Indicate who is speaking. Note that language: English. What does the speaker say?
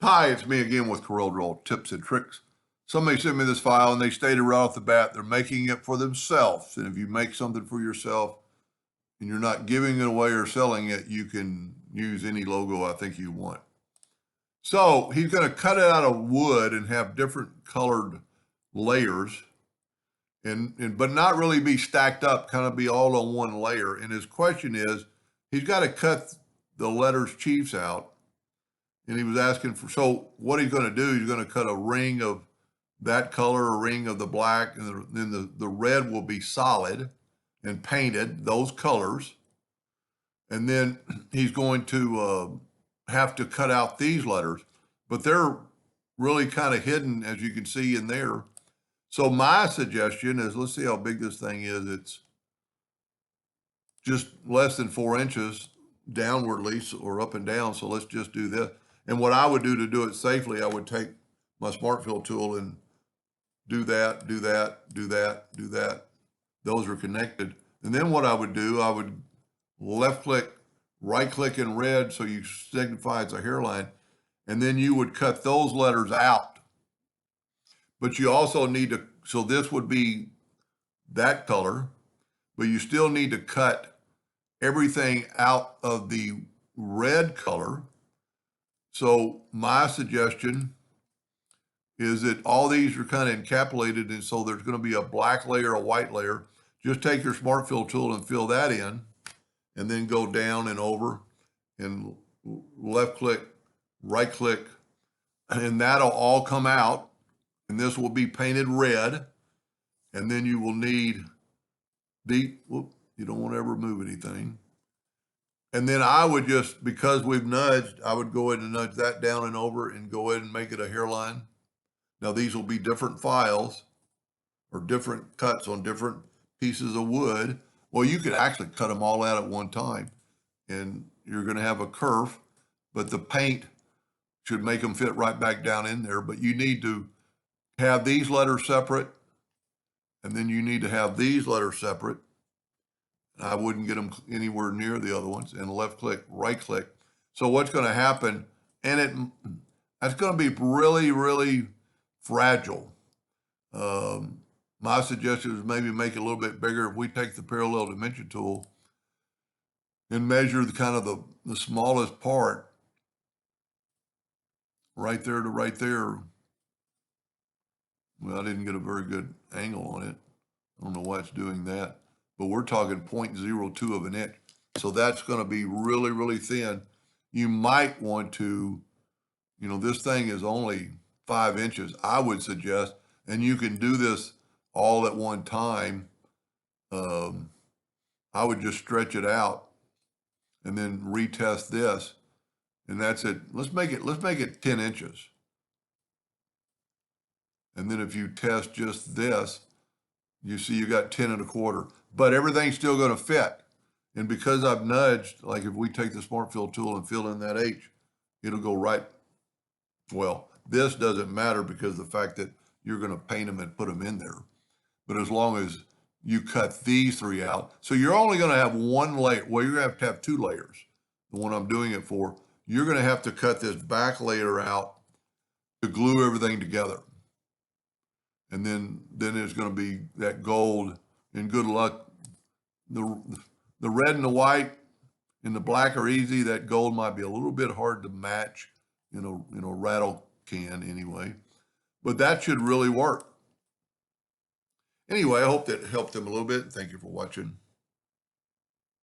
Speaker 1: Hi, it's me again with CorelDraw Tips and Tricks. Somebody sent me this file and they stated right off the bat they're making it for themselves. And if you make something for yourself and you're not giving it away or selling it, you can use any logo I think you want. So he's going to cut it out of wood and have different colored layers but not really be stacked up, kind of be all on one layer. And his question is, he's got to cut the letters Chiefs out. And he was asking for, so what he's going to do, he's going to cut a ring of that color, a ring of the black, and then the red will be solid and painted, those colors. And then he's going to have to cut out these letters, but they're really kind of hidden, as you can see in there. So my suggestion is, let's see how big this thing is. It's just less than 4 inches downwardly or up and down. So let's just do this. And what I would do to do it safely, I would take my Smart Fill tool and do that, do that, do that, do that. Those are connected. And then what I would do, I would left click, right click in red so you signify it's a hairline. And then you would cut those letters out. But you also need to, so this would be that color, but you still need to cut everything out of the red color. So my suggestion is that all these are kind of encapsulated, and so there's going to be a black layer, a white layer. Just take your Smart Fill tool and fill that in, and then go down and over and left click, right click, and that'll all come out, and this will be painted red. And then you will need you don't want to ever move anything. And then I would just, because we've nudged, I would go ahead and nudge that down and over and go ahead and make it a hairline. Now these will be different files or different cuts on different pieces of wood. Well, you could actually cut them all out at one time and you're going to have a curve, but the paint should make them fit right back down in there. But you need to have these letters separate, and then you need to have these letters separate. I wouldn't get them anywhere near the other ones, and left click, right click. So what's going to happen, and that's going to be really, really fragile. My suggestion is maybe make it a little bit bigger. If we take the parallel dimension tool and measure the kind of the smallest part right there to right there. Well, I didn't get a very good angle on it. I don't know why it's doing that. But we're talking 0.02 of an inch. So that's going to be really, really thin. You might want to, this thing is only 5 inches, I would suggest, and you can do this all at one time. I would just stretch it out and then retest this. And that's it. Let's make it 10 inches. And then if you test just this, you see you got 10 1/4. But everything's still going to fit. And because I've nudged, like if we take the Smart Fill tool and fill in that H, it'll go right. Well, this doesn't matter because of the fact that you're going to paint them and put them in there. But as long as you cut these 3 out, so you're only going to have one layer. Well, you're going to have 2 layers. The one I'm doing it for, you're going to have to cut this back layer out to glue everything together. And then there's going to be that gold, and good luck. The red and the white and the black are easy. That gold might be a little bit hard to match in a rattle can anyway, but that should really work. Anyway, I hope that helped them a little bit. Thank you for watching.